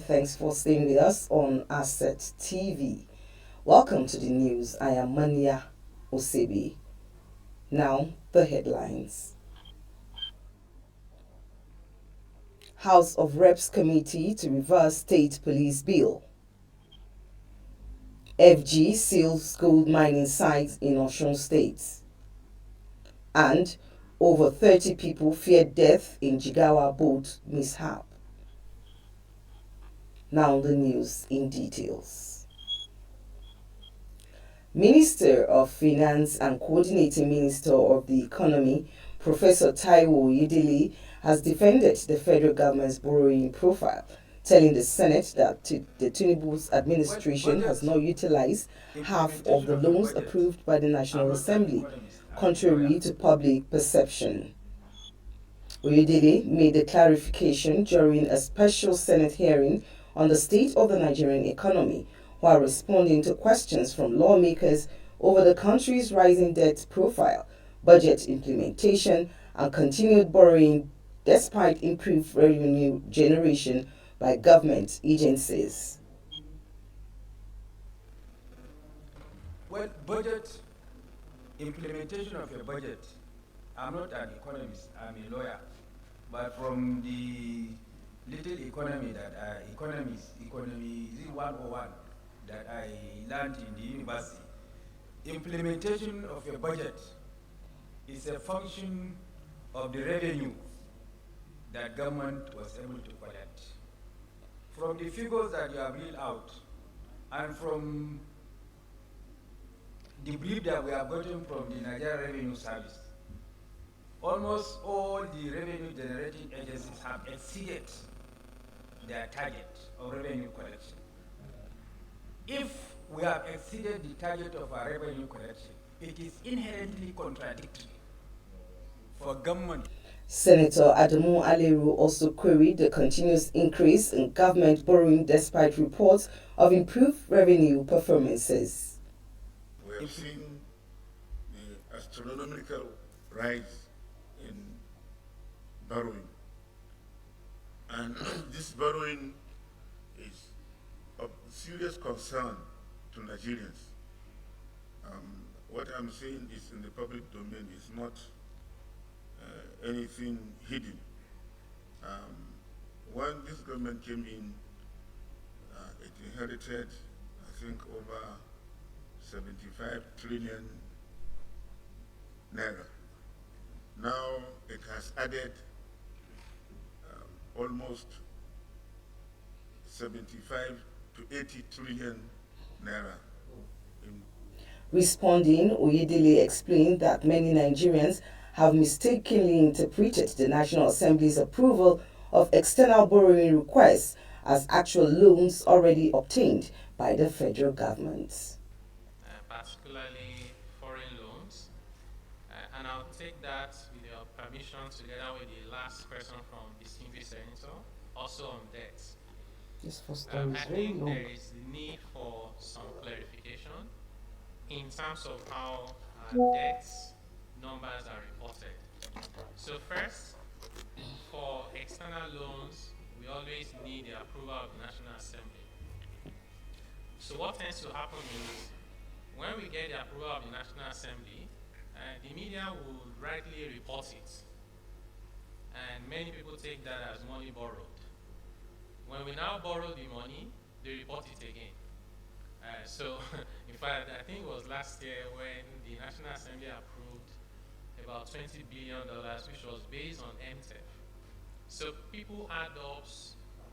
thanks for staying with us on Asset TV. Welcome to the news. I am Mania Osebi. Now, the headlines. House of Reps Committee to reverse State Police Bill. FG seals gold mining sites in Osun State. And over 30 people feared death in Jigawa boat mishap. Now the news in details. Minister of Finance and Coordinating Minister of the Economy, Professor Taiwo Oyedele, has defended the federal government's borrowing profile, telling the Senate that the Tinubu's administration has not utilized half of the loans approved by the National Assembly, contrary to public perception. Oyedele made the clarification during a special Senate hearing on the state of the Nigerian economy, while responding to questions from lawmakers over the country's rising debt profile, budget implementation, and continued borrowing despite improved revenue generation by government agencies. Well, budget implementation of a budget, I'm not an economist, I'm a lawyer, but from the little economy that economy 101 that I learned in the university, implementation of a budget is a function of the revenue that government was able to collect. From the figures that you have read out, and from the brief that we have gotten from the Nigeria Revenue Service, almost all the revenue generating agencies have exceeded their target of revenue collection. If we have exceeded the target of our revenue collection, it is inherently contradictory for government. Senator Adamu Aleru also queried the continuous increase in government borrowing despite reports of improved revenue performances. We have seen the astronomical rise in borrowing, and this borrowing is of serious concern to Nigerians. What I'm saying is in the public domain is not anything hidden. When this government came in, it inherited, I think, over 75 trillion naira. Now it has added almost 75 to 80 trillion naira. Responding, Oyedele explained that many Nigerians have mistakenly interpreted the National Assembly's approval of external borrowing requests as actual loans already obtained by the federal government. Particularly foreign loans. And I'll take that with your permission together with the last question from distinguished senator, also on debt. This first time is I very think long. there is need for some clarification in terms of how debt numbers are reported. So first, for external loans, we always need the approval of the National Assembly. So what tends to happen is, when we get the approval of the National Assembly, the media will rightly report it. And many people take that as money borrowed. When we now borrow the money, they report it again. So, in fact, I think it was last year when the National Assembly approved about $20 billion, which was based on MTEF. So people add up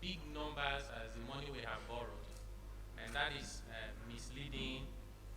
big numbers as the money we have borrowed. And that is misleading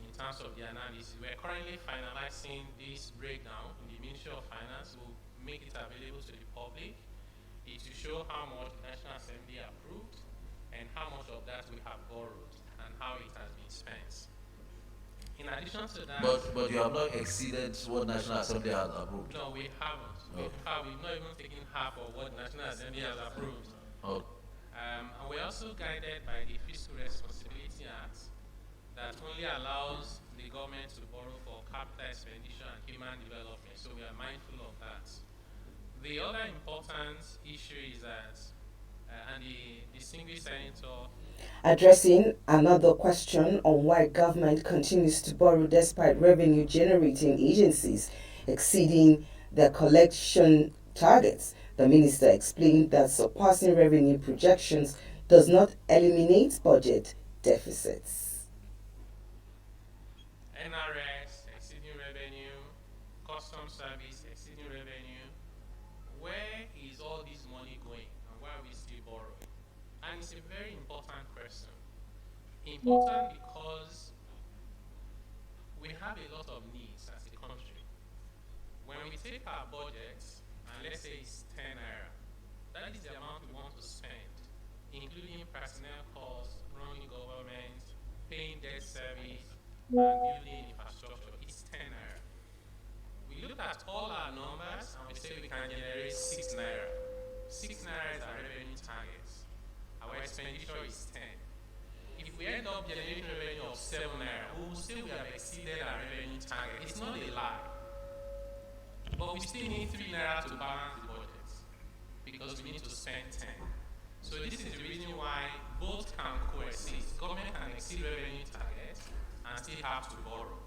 in terms of the analysis. We're currently finalizing this breakdown in the Ministry of Finance. We'll make it available to the public. It will show how much the National Assembly approved and how much of that we have borrowed and how it has been spent. In addition to that, but you have not exceeded what National Assembly has approved. no, we haven't. Okay. We've not even taken half of what the National Assembly has approved. Okay. And we're also guided by the Fiscal Responsibility Act that only allows the government to borrow for capital expenditure and human development. So we are mindful of that. The other important issue is that And the distinguished senator. Addressing another question on why government continues to borrow despite revenue generating agencies exceeding their collection targets, the minister explained that surpassing revenue projections does not eliminate budget deficits. NRS exceeding revenue, custom service exceeding revenue. Where is all this money going and why are we still borrowing? And it's a very important question. Important because we have a lot of needs as a country. When we take our budget, and let's say it's 10 naira, that is the amount we want to spend, including personnel costs, running government, paying debt service, and building infrastructure. It's 10 naira. We look at all our numbers and we say we can generate 6 naira. 6 naira is our revenue target. Our expenditure is 10. If we end up generating revenue of 7 naira, we will say we have exceeded our revenue target. It's not a lie. But we still need 3 naira to balance the budget because we need to spend 10. So this is the reason why both can coexist. Government can exceed revenue targets and still have to borrow.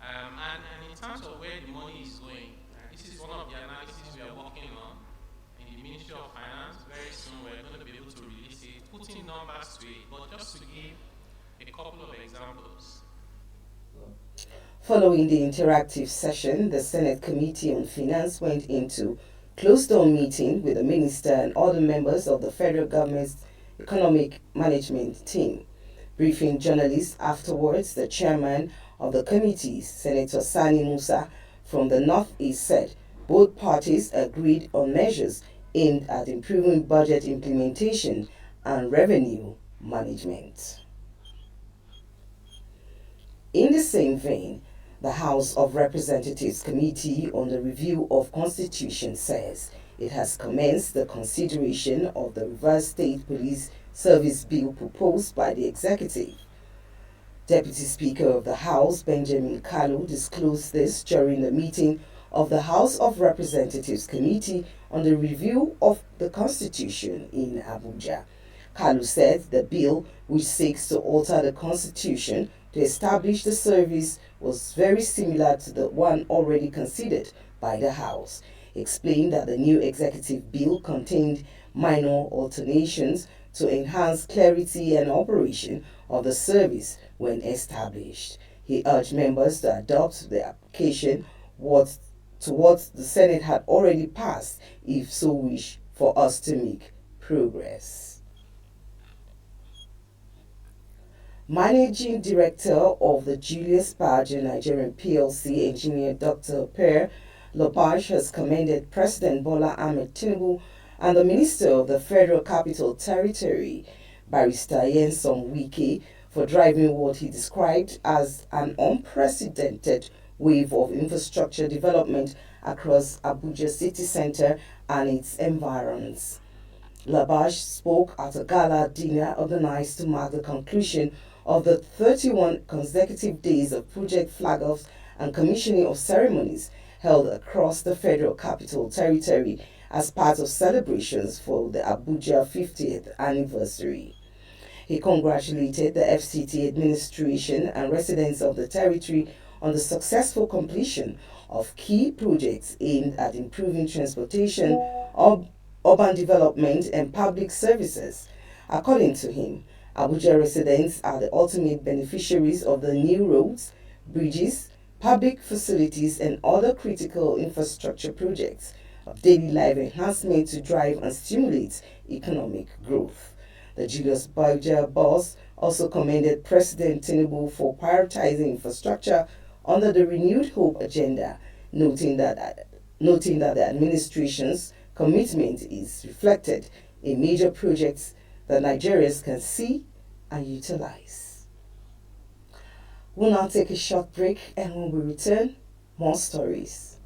And in terms of where the money is going, this is one of the analyses we are working on in the Ministry of Finance. Very soon we're going to be able to release it, putting numbers to it, but just to give a couple of examples. Following the interactive session, the Senate Committee on Finance went into closed-door meeting with the minister and other members of the federal government's economic management team. Briefing journalists afterwards, the chairman of the committee, Senator Sani Musa from the Northeast, said both parties agreed on measures aimed at improving budget implementation and revenue management. In the same vein, the House of Representatives Committee on the Review of Constitution says it has commenced the consideration of the revised State Police Service Bill proposed by the Executive. Deputy Speaker of the House, Benjamin Kalu, disclosed this during the meeting of the House of Representatives Committee on the Review of the Constitution in Abuja. Kalu said the bill, which seeks to alter the Constitution to establish the service, was very similar to the one already considered by the House. He explained that the new executive bill contained minor alterations to enhance clarity and operation of the service when established. He urged members to adopt the application to what the Senate had already passed, if so wish, for us to make progress. Managing Director of the Julius Berger Nigerian PLC, Engineer Dr. Per Lobash, has commended President Bola Ahmed Tinubu and the Minister of the Federal Capital Territory, Barrister Nyesom Wike, for driving what he described as an unprecedented wave of infrastructure development across Abuja city center and its environs. Labash spoke at a gala dinner organized to mark the conclusion of the 31 consecutive days of project flag-offs and commissioning of ceremonies held across the Federal Capital Territory as part of celebrations for the Abuja 50th anniversary. He congratulated the FCT administration and residents of the territory on the successful completion of key projects aimed at improving transportation, urban development, and public services. According to him, Abuja residents are the ultimate beneficiaries of the new roads, bridges, public facilities, and other critical infrastructure projects of daily life enhancement to drive and stimulate economic growth. The Julius Berger boss also commended President Tinubu for prioritizing infrastructure under the Renewed Hope agenda, noting that the administration's commitment is reflected in major projects that Nigerians can see and utilize. We'll now take a short break, and when we return, more stories.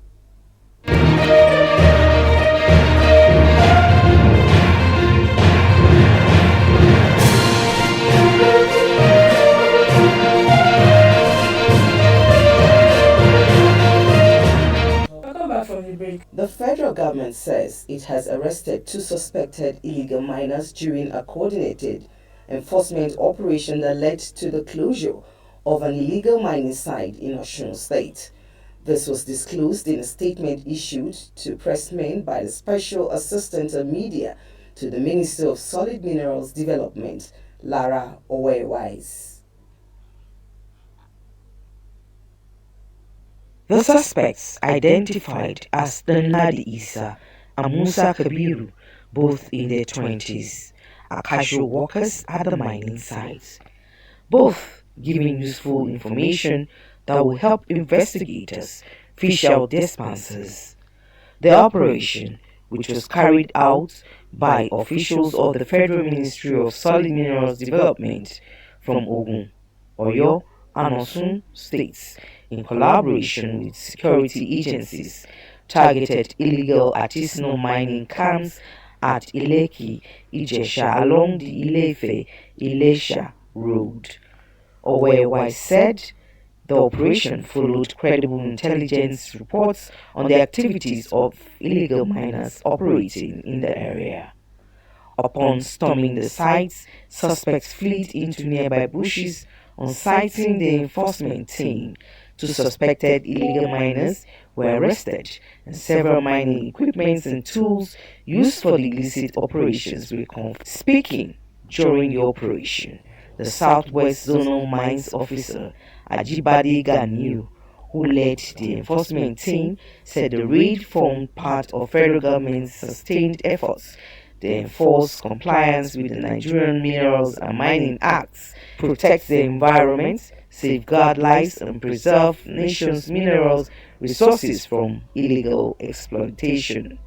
Welcome back from the break. The federal government says it has arrested 2 suspected illegal miners during a coordinated enforcement operation that led to the closure of an illegal mining site in Osun State. This was disclosed in a statement issued to pressmen by the Special Assistant of Media to the Minister of Solid Minerals Development, Lara Owewise. The suspects, identified as Danladi Isa and Musa Kabiru, both in their 20s, are casual workers at the mining site, both giving useful information that will help investigators fish out their sponsors. The operation, which was carried out by officials of the Federal Ministry of Solid Minerals Development from Ogun, Oyo, and Osun states, in collaboration with security agencies, targeted illegal artisanal mining camps at Ileki, Ijesha along the Ilefe-Ilesha road. Owewise said the operation followed credible intelligence reports on the activities of illegal miners operating in the area. Upon storming the sites, suspects fled into nearby bushes. On sighting the enforcement team, 2 suspected illegal miners were arrested and several mining equipment and tools used for the illicit operations were confiscated. Speaking during the operation, the Southwest Zonal Mines Officer Ajibade Ganiu, who led the enforcement team, said the raid formed part of federal government's sustained efforts to enforce compliance with the Nigerian Minerals and Mining Acts, protect the environment, safeguard lives, and preserve nation's minerals resources from illegal exploitation.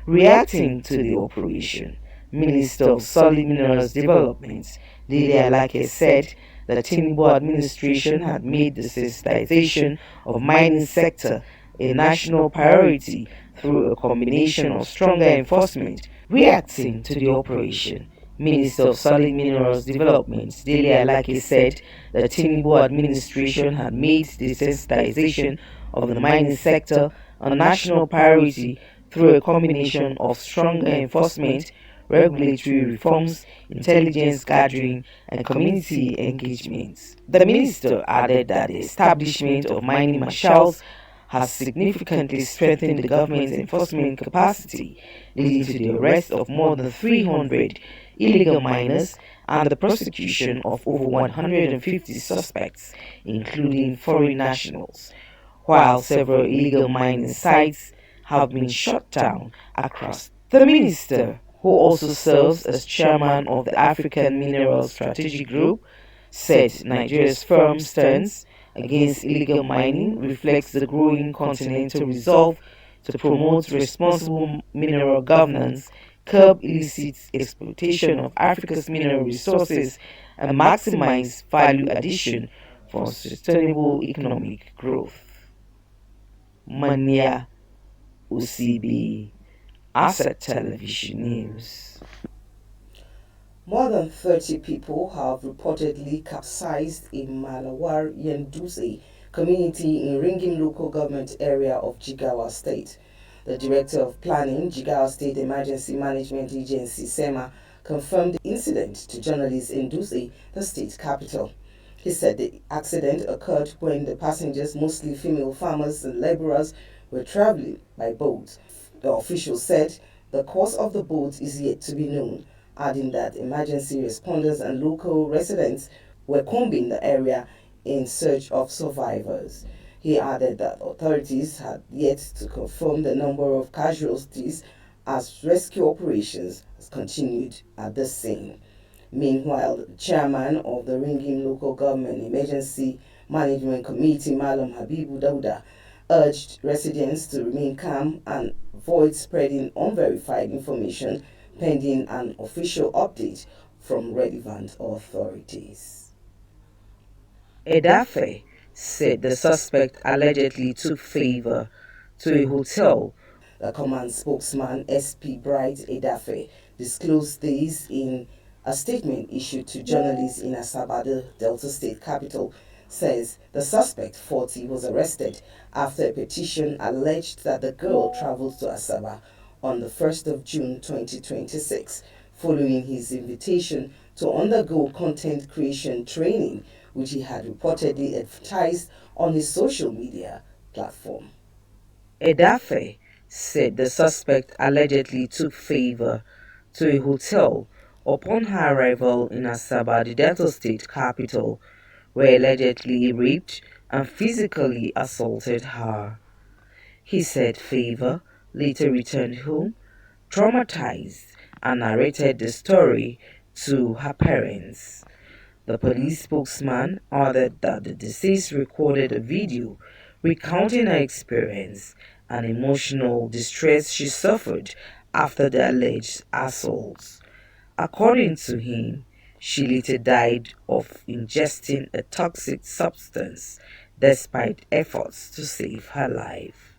Reacting to the operation, Minister of Solid Minerals Development, Dele Alake, said the Tinubu administration had made the sensitization of mining sector a national priority through a combination of stronger enforcement. Reacting to the operation, Minister of Solid Minerals Development, Dele Alake, said the Tinubu administration had made the sensitization of the mining sector a national priority through a combination of stronger enforcement, regulatory reforms, intelligence gathering, and community engagement. The minister added that the establishment of mining marshals has significantly strengthened the government's enforcement capacity, leading to the arrest of more than 300 illegal miners and the prosecution of over 150 suspects, including foreign nationals, while several illegal mining sites have been shut down across. The minister, who also serves as chairman of the African Minerals Strategic Group, said Nigeria's firm stance against illegal mining reflects the growing continental resolve to promote responsible mineral governance, curb illicit exploitation of Africa's mineral resources, and maximize value addition for sustainable economic growth. Mania UCB, Asset Television News. More than 30 people have reportedly capsized in Malawar Yenduse community in Ringim local government area of Jigawa State. The Director of Planning, Jigawa State Emergency Management Agency, SEMA, confirmed the incident to journalists in Duse, the state capital. He said the accident occurred when the passengers, mostly female farmers and laborers, were traveling by boat. The official said the cause of the boat is yet to be known, adding that emergency responders and local residents were combing the area in search of survivors. He added that authorities had yet to confirm the number of casualties as rescue operations has continued at the scene. Meanwhile, the chairman of the Ringim Local Government Emergency Management Committee, Malam Habibu Dauda, urged residents to remain calm and avoid spreading unverified information pending an official update from relevant authorities. Edafe said the suspect allegedly took favor to a hotel. The command spokesman, SP Bright Edafe, disclosed this in a statement issued to journalists in Asaba, the Delta State capital, says the suspect, 40, was arrested after a petition alleged that the girl traveled to Asaba on the 1st of June 2026 following his invitation to undergo content creation training, which he had reportedly advertised on his social media platform. Edafe said the suspect allegedly took Favor to a hotel upon her arrival in Asaba, the Delta State capital, where allegedly raped and physically assaulted her. He said Favor later returned home, traumatized, and narrated the story to her parents. The police spokesman added that the deceased recorded a video recounting her experience and emotional distress she suffered after the alleged assaults. According to him, she later died of ingesting a toxic substance despite efforts to save her life.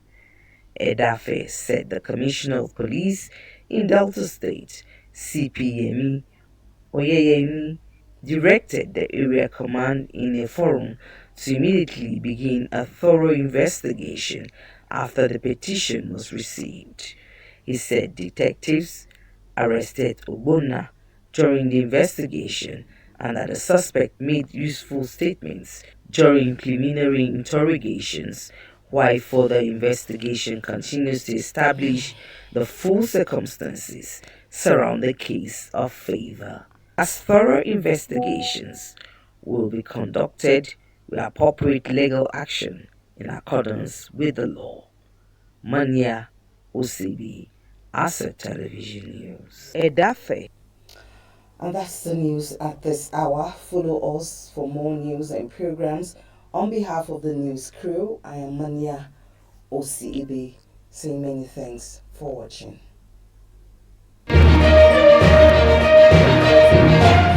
Edafe said the Commissioner of Police in Delta State, CP Oyeyemi, directed the area command in a forum to immediately begin a thorough investigation after the petition was received. He said detectives arrested Ogbonna during the investigation and that the suspect made useful statements during preliminary interrogations, while further investigation continues to establish the full circumstances surrounding the case of Favor. As thorough investigations will be conducted with appropriate legal action in accordance with the law. Mania OCB, Asset Television News. Edafe. And that's the news at this hour. Follow us for more news and programs. On behalf of the news crew, I am Mania OCB, saying many thanks for watching.